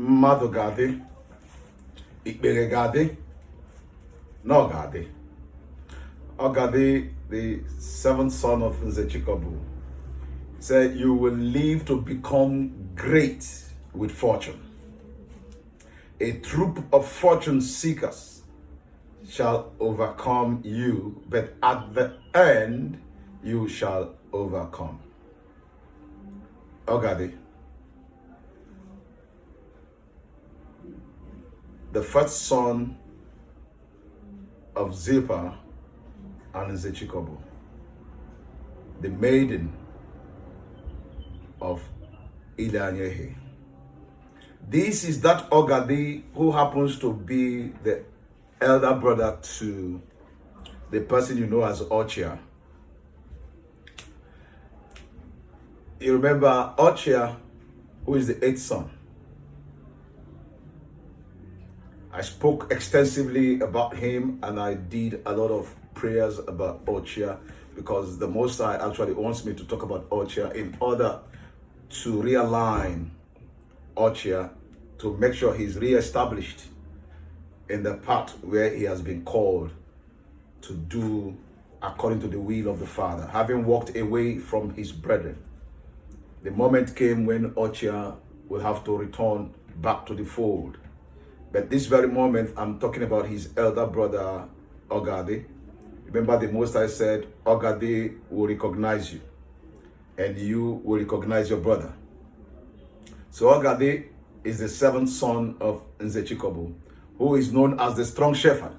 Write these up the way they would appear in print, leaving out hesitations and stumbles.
Madogadi, Ikberegadi, Nogadi. Ogadi, the seventh son of Nzechikobu, said, "You will live to become great with fortune. A troop of fortune seekers shall overcome you, but at the end you shall overcome." Ogadi, the first son of Zilpah and Nzechikobu, the maiden of Idanyehe. This is that Ogadi who happens to be the elder brother to the person you know as Ochia. You remember Ochia, who is the eighth son. I spoke extensively about him, and I did a lot of prayers about Ochia, because the Most High actually wants me to talk about Ochia in order to realign Ochia, to make sure he's reestablished in the path where he has been called to do according to the will of the Father, having walked away from his brethren. The moment came when Ochia will have to return back to the fold. But this very moment, I'm talking about his elder brother, Ogadi. Remember, the Most High said, Ogadi will recognize you, and you will recognize your brother. So Ogadi is the seventh son of Nzechikobu, who is known as the strong shepherd.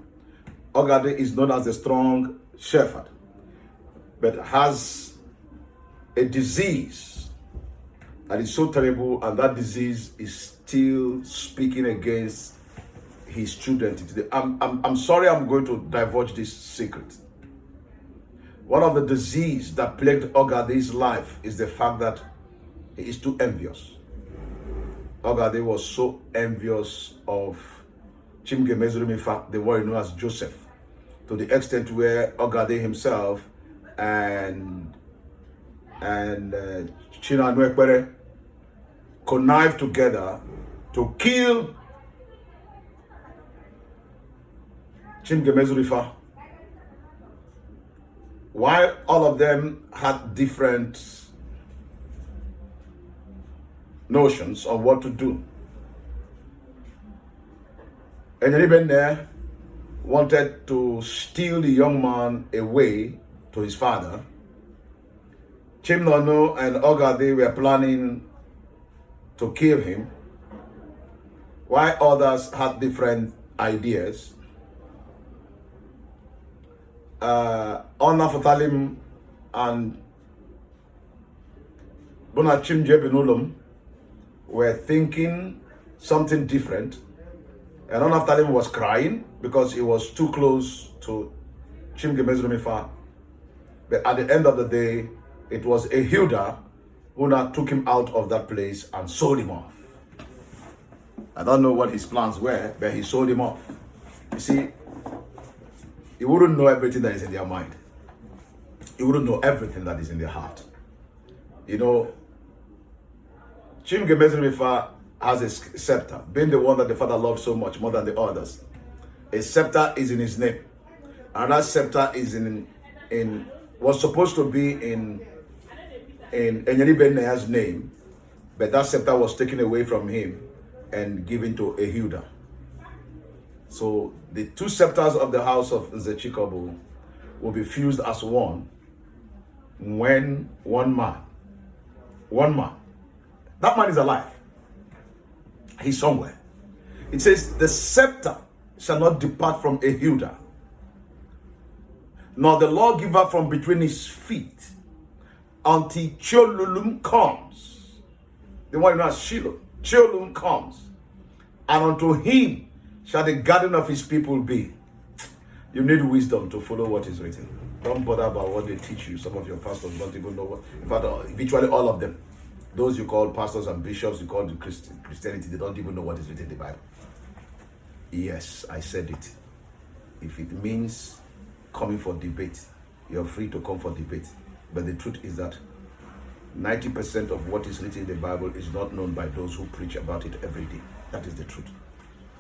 Ogadi is known as the strong shepherd, but has a disease that is so terrible, and that disease is still speaking against his children today. I'm sorry, I'm going to divulge this secret. One of the diseases that plagued Ogadi's life is the fact that he is too envious. Ogadi was so envious of Chimgemezurim, in fact, the one known as Joseph, to the extent where Ogadi himself and Chinanwekpere connived together to kill Chimgemezurifa. While all of them had different notions of what to do. And even there wanted to steal the young man away to his father. Chimnono and Ogadi were planning to kill him, while others had different ideas. Onafatalim and Bonachim Jebinulum were thinking something different, and Onafatalim was crying because he was too close to Chimgemezumifa. But at the end of the day, it was Ehilda who now took him out of that place and sold him off. I don't know what his plans were, but he sold him off. You see, you wouldn't know everything that is in their mind. You wouldn't know everything that is in their heart. You know, Chimgemezumifa has a scepter, being the one that the Father loves so much more than the others. A scepter is in his name. And that scepter is was supposed to be in Enyeri Benea's name, but that scepter was taken away from him and given to Ehilda. So the two scepters of the house of Nzechikobu will be fused as one when one man, that man is alive. He's somewhere. It says, the scepter shall not depart from Ehilda, nor the lawgiver from between his feet, until Cholulum comes. The one known as Shiloh. Cholulum comes, and unto him shall the garden of his people be. You need wisdom to follow what is written. Don't bother about what they teach you. Some of your pastors don't even know what. In fact, virtually all of them, those you call pastors and bishops, you call the Christianity, they don't even know what is written in the Bible. Yes, I said it. If it means coming for debate, you're free to come for debate. But the truth is that 90% of what is written in the Bible is not known by those who preach about it every day. That is the truth.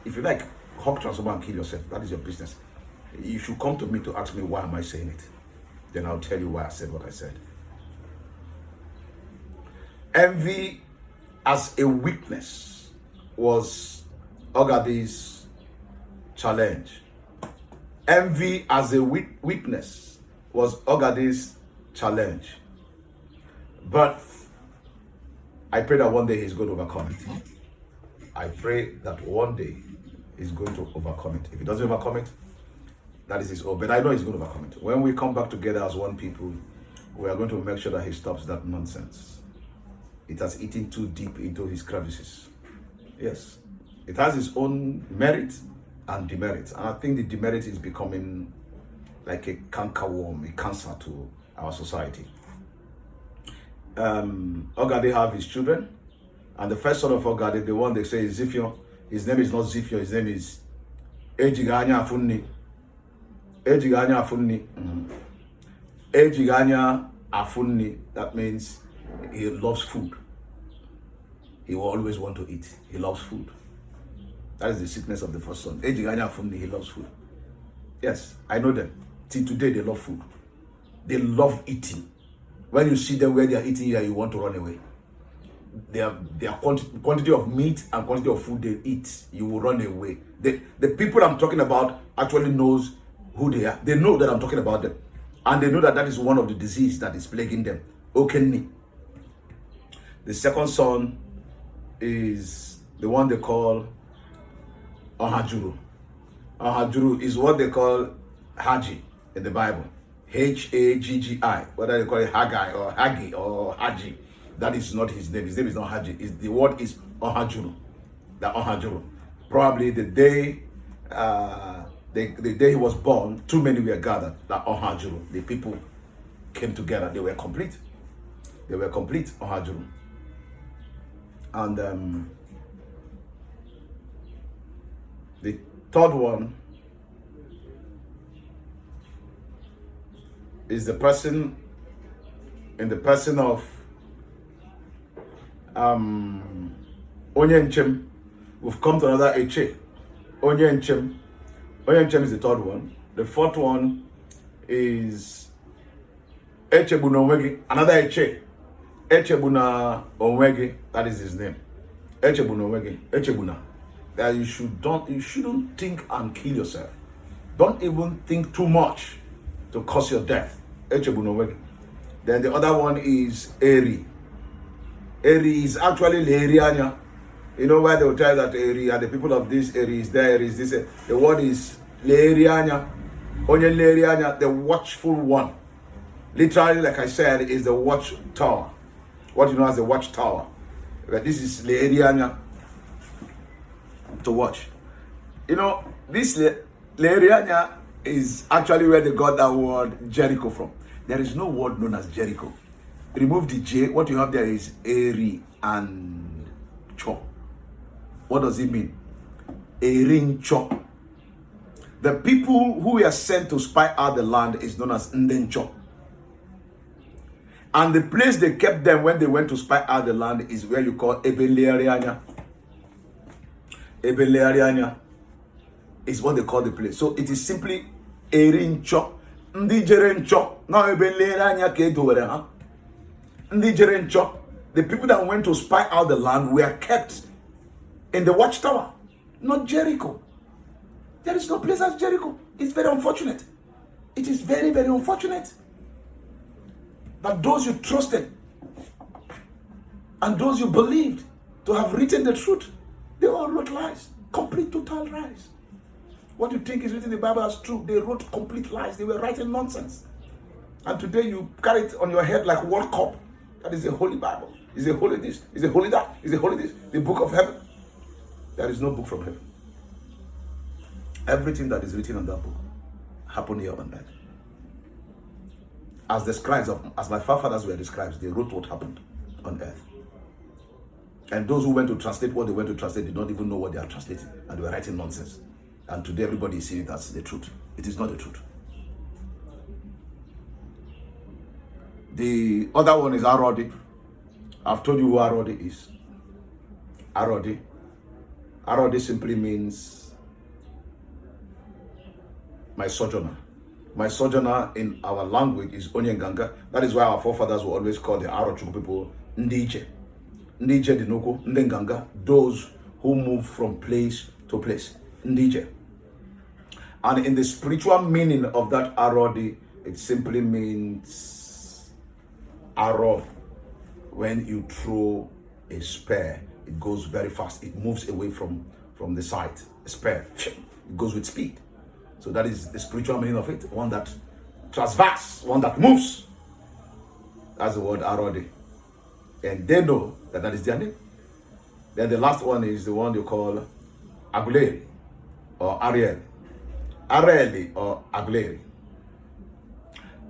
If you like, hawk transformer and kill yourself. That is your business. You should come to me to ask me why am I saying it. Then I'll tell you why I said what I said. Envy as a weakness was OGADI's challenge. Envy as a weakness was OGADI's challenge. But I pray that one day he's going to overcome it. I pray that one day he's going to overcome it. If he doesn't overcome it, that is his own. But I know he's going to overcome it. When we come back together as one people, we are going to make sure that he stops that nonsense. It has eaten too deep into his crevices. Yes. It has its own merit and demerit. And I think the demerit is becoming like a cankerworm, a cancer to our society. OGADI have his children. And the first son of OGADI, the one they say is Ziphion. His name is not Ziphion, his name is Ejiganya Afunni. Ejiganya Afunni. Ejiganya Afunni. That means he loves food. He will always want to eat. He loves food. That is the sickness of the first son. Ejiganya Afunni, he loves food. Yes, I know them. Till today, they love food. They love eating. When you see them where they are eating here, you want to run away. Their quantity of meat and quantity of food they eat, you will run away. The people I'm talking about actually knows who they are. They know that I'm talking about them. And they know that that is one of the disease that is plaguing them. Okenni. The second son is the one they call Ohajuru. Ohajuru is what they call Haji in the Bible. Haggi, whether they call it Haggai or Hagi or Haji. That is not his name. His name is not Haji. The word is Ohajuru. The Ohajuru. Probably the day the day he was born, too many were gathered. That Ohajuru. The people came together. They were complete. They were complete, Ohajuru. And the third one is the person in the person of Onyenchem. We've come to another Eche. Onyenchem. Onyenchem is the third one. The fourth one is Echebuna Onwegi. Another Eche. Echebuna Onwegi. That is his name. Echebuna Onwegi. Echebuna. That you shouldn't think and kill yourself. Don't even think too much to cause your death. Echebuna Onwegi. Then the other one is Eri. Eri is actually Lerianya. You know why they will tell that Eri are the people of this Eri is there is this. The word is Lerianya. Onye Lerianya, the watchful one. Literally, like I said, is the watchtower. What you know as the watchtower. But this is Lerianya to watch. You know, this Lerianya is actually where they got that word Jericho from. There is no word known as Jericho. Remove the J. What you have there is Eri and Cho. What does it mean? Erin Cho. The people who were sent to spy out the land is known as Ndencho. And the place they kept them when they went to spy out the land is where you call Ebelearianya. Ebelearianya is what they call the place. So it is simply Erin Cho. Ndi Jeren Cho. Now Ebelearianya Kedore, huh? The people that went to spy out the land were kept in the watchtower, not Jericho. There is no place as Jericho. It's very unfortunate. It is very, very unfortunate that those you trusted and those you believed to have written the truth, they all wrote lies, complete total lies. What you think is written in the Bible as true, they wrote complete lies. They were writing nonsense. And today you carry it on your head like World Cup. That is the Holy Bible. Is the Holy this? Is the Holy that? Is the Holy this? The book of heaven. There is no book from heaven. Everything that is written on that book happened here on earth. As the scribes as my forefathers were the scribes, they wrote what happened on earth. And those who went to translate what they went to translate did not even know what they are translating, and they were writing nonsense. And today everybody is seeing it as the truth. It is not the truth. The other one is Arodi. I've told you who Arodi is. Arodi. Arodi simply means my sojourner. My sojourner in our language is Onyenganga. That is why our forefathers were always called the Arochukwu people Ndiche. Ndiche Dinoko, Ndenganga, those who move from place to place. Ndiche. And in the spiritual meaning of that Arodi, it simply means arrow. When you throw a spear, it goes very fast. It moves away from the sight. A spear, it goes with speed. So that is the spiritual meaning of it. One that transverse, one that moves. That's the word Arodi. And they know that that is their name. Then the last one is the one you call Aguleri or Ariel. Areli or Aguleri.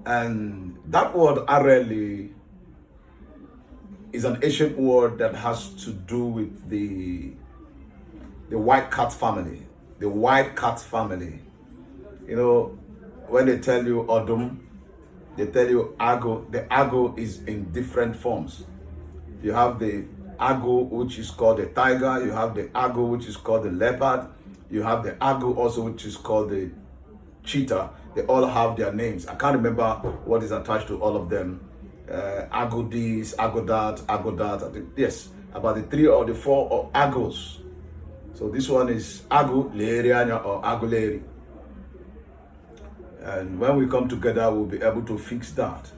And that word Areli is an ancient word that has to do with the white cat family. The white cat family. You know, when they tell you Odum, they tell you Ago. The Ago is in different forms. You have the Ago, which is called the tiger. You have the Ago, which is called the leopard. You have the Ago also, which is called the cheetah. They all have their names. I can't remember what is attached to all of them. Ago this, Ago that, Ago that. I think, yes, about the 3 or the 4 Agos. So this one is Ago Lerianya or Ago Leri. And when we come together, we'll be able to fix that.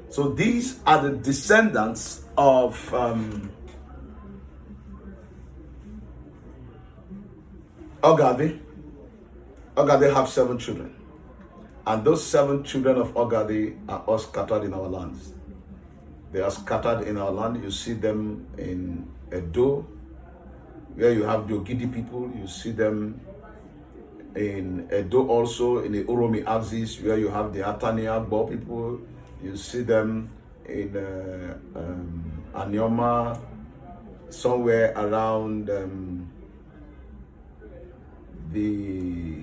So these are the descendants of Ogadi. Ogadi have 7 children. And those 7 children of Ogadi are all scattered in our lands. They are scattered in our land. You see them in Edo, where you have the Ogidi people. You see them in Edo also, in the Uromi axis, where you have the Atania Bo people. You see them in Anyoma, somewhere around the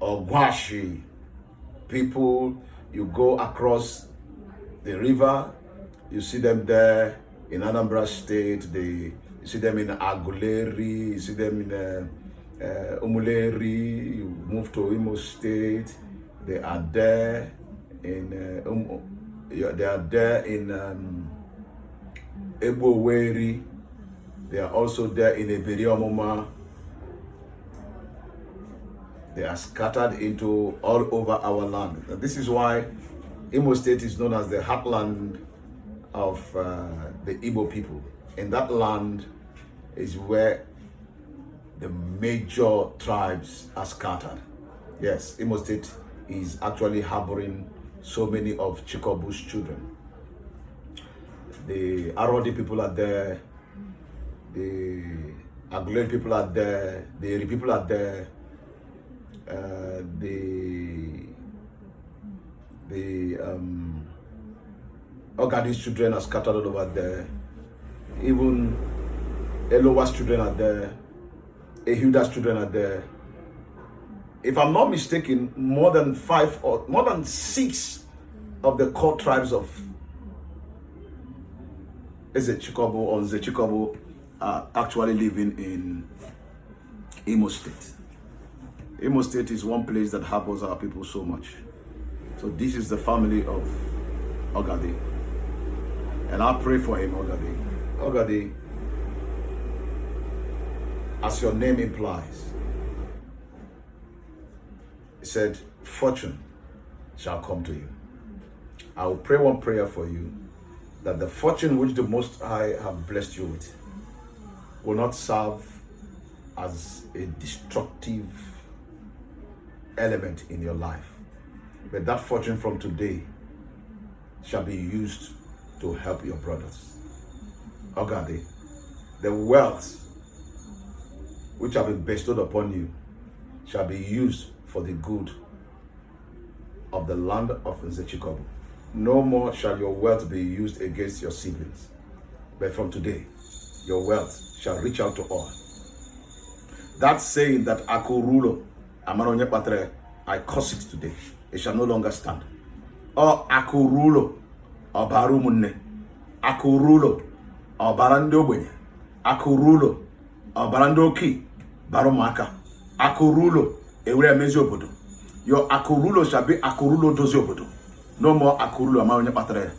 Ogwashi people. You go across the river, you see them there in Anambra State. You see them in Aguleri, you see them in Umuleri. You move to Imo State, they are there in Eboweri. They are also there in Eberiomoma. They are scattered into all over our land. And this is why Imo State is known as the heartland of the Igbo people. In that land is where the major tribes are scattered. Yes, Imo State is actually harboring so many of Chikobu's children. The Arodi people are there, the Aguleri people are there, the Eri people are there, the Ogadi's children are scattered all over there. Even Elowa's children are there. Ehuda's children are there. If I'm not mistaken, more than 6 of the core tribes of Ezechikobo or Zechikobo are actually living in Imo State. Imo State is one place that harbors our people so much. So this is the family of Ogadi. And I pray for him, Ogadi. Ogadi, as your name implies, it said, fortune shall come to you. I will pray one prayer for you, that the fortune which the Most High have blessed you with will not serve as a destructive element in your life, but that fortune from today shall be used to help your brothers. Ogadi, the wealth which have been bestowed upon you shall be used for the good of the land of Nzechikobo. No more shall your wealth be used against your siblings, but from today, your wealth shall reach out to all. That saying that Akurulo, Amaronye Patre, I curse it today. It shall no longer stand. Or Akurulo, ọbara ụmụnne, akụrụ ụlọ ọbara ndị ogbenye, akụrụ ụlọ ọbara ndị okenye, bara ụmụaka, akụrụ ụlọ ewere emezi obodo. Your akụrụ ụlọ shall be akụrụ ụlọ dozi obodo. No more akụrụ ụlọ ama onye kpatara ya.